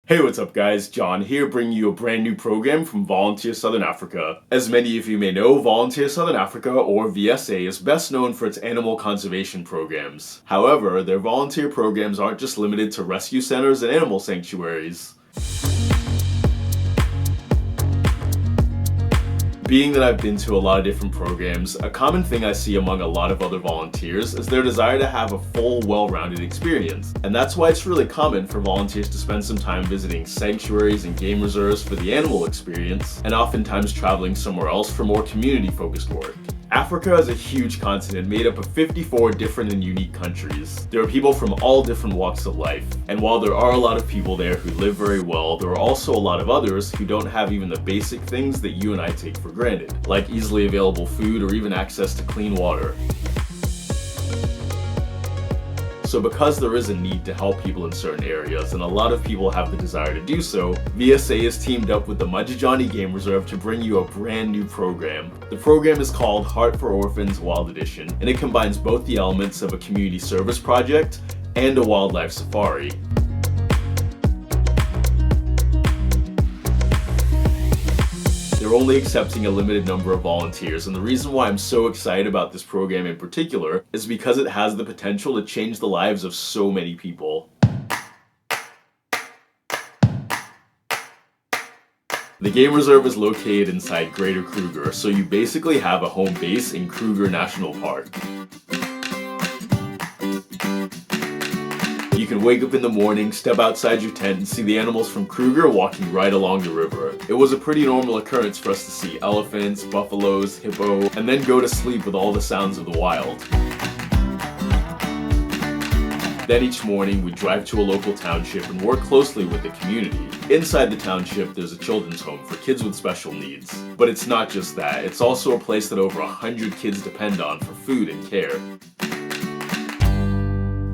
Hey, what's up guys? John here bringing you a brand new program from Volunteer Southern Africa. As many of you may know, Volunteer Southern Africa, or VSA, is best known for its animal conservation programs. However, their volunteer programs aren't just limited to rescue centers and animal sanctuaries. Being that I've been to a lot of different programs, a common thing I see among a lot of other volunteers is their desire to have a full, well-rounded experience. And that's why it's really common for volunteers to spend some time visiting sanctuaries and game reserves for the animal experience, and oftentimes traveling somewhere else for more community-focused work. Africa is a huge continent made up of 54 different and unique countries. There are people from all different walks of life, and while there are a lot of people there who live very well, there are also a lot of others who don't have even the basic things that you and I take for granted, like easily available food or even access to clean water. So because there is a need to help people in certain areas, and a lot of people have the desire to do so, VSA has teamed up with the Majijani Game Reserve to bring you a brand new program. The program is called Heart for Orphans Wild Edition, and it combines both the elements of a community service project and a wildlife safari. They're only accepting a limited number of volunteers, and the reason why I'm so excited about this program in particular is because it has the potential to change the lives of so many people. The game reserve is located inside Greater Kruger, so you basically have a home base in Kruger National Park. You can wake up in the morning, step outside your tent, and see the animals from Kruger walking right along the river. It was a pretty normal occurrence for us to see elephants, buffaloes, hippo, and then go to sleep with all the sounds of the wild. Then each morning, we drive to a local township and work closely with the community. Inside the township, there's a children's home for kids with special needs. But it's not just that, it's also a place that over 100 kids depend on for food and care.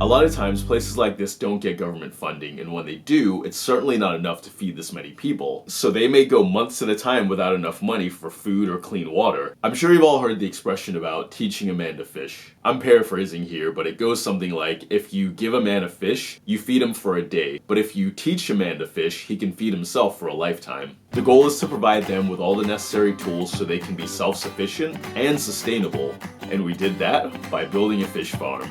A lot of times, places like this don't get government funding, and when they do, it's certainly not enough to feed this many people. So they may go months at a time without enough money for food or clean water. I'm sure you've all heard the expression about teaching a man to fish. I'm paraphrasing here, but it goes something like, if you give a man a fish, you feed him for a day. But if you teach a man to fish, he can feed himself for a lifetime. The goal is to provide them with all the necessary tools so they can be self-sufficient and sustainable. And we did that by building a fish farm.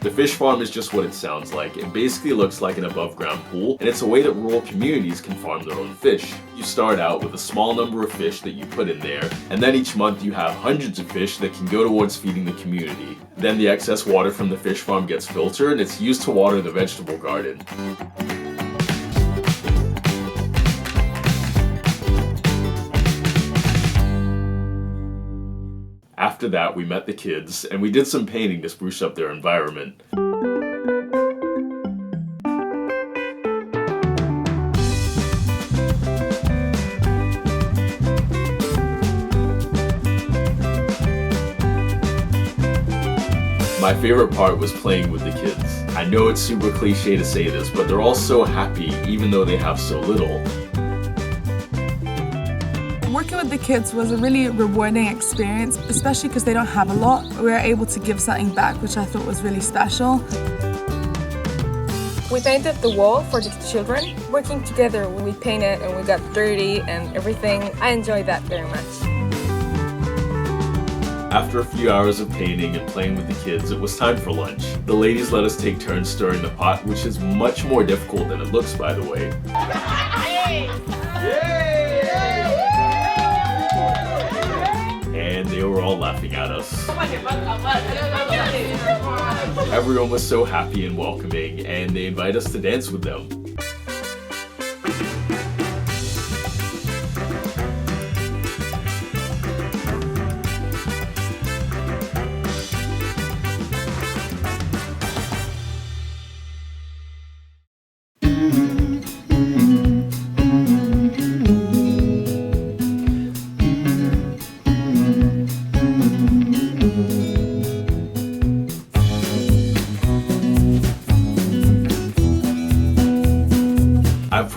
The fish farm is just what it sounds like. It basically looks like an above-ground pool, and it's a way that rural communities can farm their own fish. You start out with a small number of fish that you put in there, and then each month you have hundreds of fish that can go towards feeding the community. Then the excess water from the fish farm gets filtered, and it's used to water the vegetable garden. After that, we met the kids, and we did some painting to spruce up their environment. My favorite part was playing with the kids. I know it's super cliche to say this, but they're all so happy even though they have so little. Working with the kids was a really rewarding experience, especially because they don't have a lot. We were able to give something back, which I thought was really special. We painted the wall for the children. Working together, we painted and we got dirty and everything. I enjoyed that very much. After a few hours of painting and playing with the kids, it was time for lunch. The ladies let us take turns stirring the pot, which is much more difficult than it looks, by the way. And they were all laughing at us. Everyone was so happy and welcoming, and they invited us to dance with them.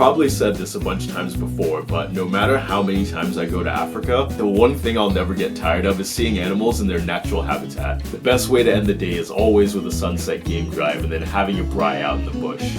probably said this a bunch of times before, but no matter how many times I go to Africa, the one thing I'll never get tired of is seeing animals in their natural habitat. The best way to end the day is always with a sunset game drive and then having a braai out in the bush.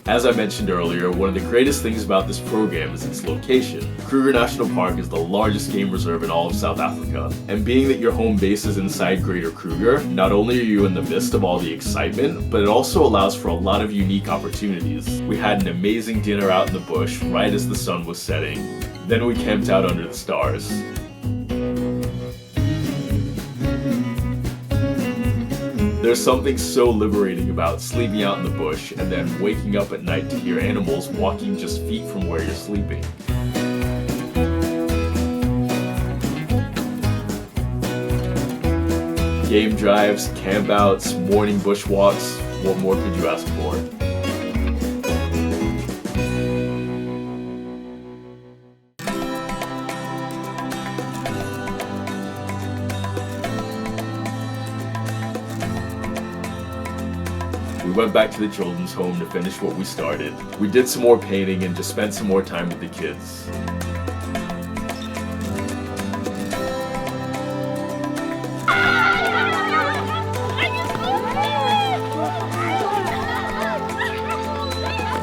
As I mentioned earlier, one of the greatest things about this program is its location. Kruger National Park is the largest game reserve in all of South Africa. And being that your home base is inside Greater Kruger, not only are you in the midst of all the excitement, but it also allows for a lot of unique opportunities. We had an amazing dinner out in the bush right as the sun was setting. Then we camped out under the stars. There's something so liberating about sleeping out in the bush and then waking up at night to hear animals walking just feet from where you're sleeping. Game drives, campouts, morning bushwalks, what more could you ask for? We went back to the children's home to finish what we started. We did some more painting and just spent some more time with the kids.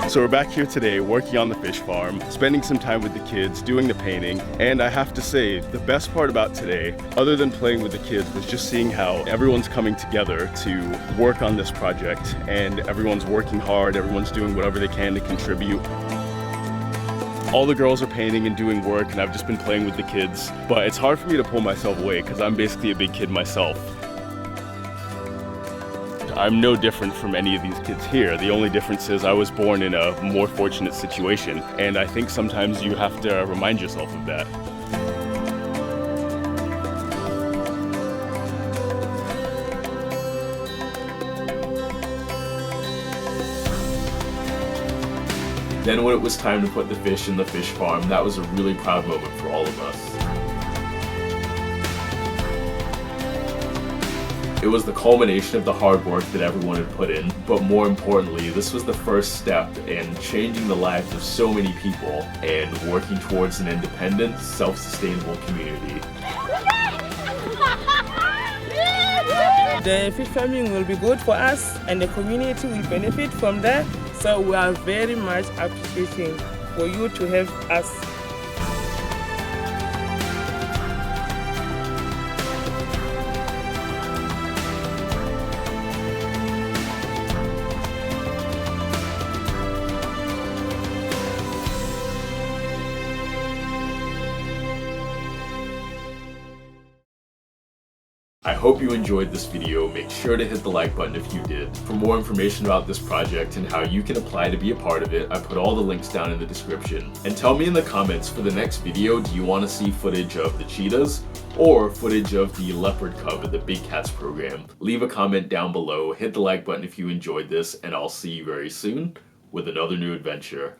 So we're back here today working on the fish farm, spending some time with the kids, doing the painting, and I have to say, the best part about today, other than playing with the kids, was just seeing how everyone's coming together to work on this project, and everyone's working hard, everyone's doing whatever they can to contribute. All the girls are painting and doing work, and I've just been playing with the kids, but it's hard for me to pull myself away because I'm basically a big kid myself. I'm no different from any of these kids here. The only difference is I was born in a more fortunate situation, and I think sometimes you have to remind yourself of that. Then when it was time to put the fish in the fish farm, that was a really proud moment for all of us. It was the culmination of the hard work that everyone had put in, but more importantly, this was the first step in changing the lives of so many people and working towards an independent, self-sustainable community. The fish farming will be good for us and the community will benefit from that, so we are very much appreciating for you to help us. I hope you enjoyed this video. Make sure to hit the like button if you did. For more information about this project and how you can apply to be a part of it, I put all the links down in the description. And tell me in the comments for the next video, do you want to see footage of the cheetahs or footage of the leopard cub at the Big Cats program? Leave a comment down below, hit the like button if you enjoyed this, and I'll see you very soon with another new adventure.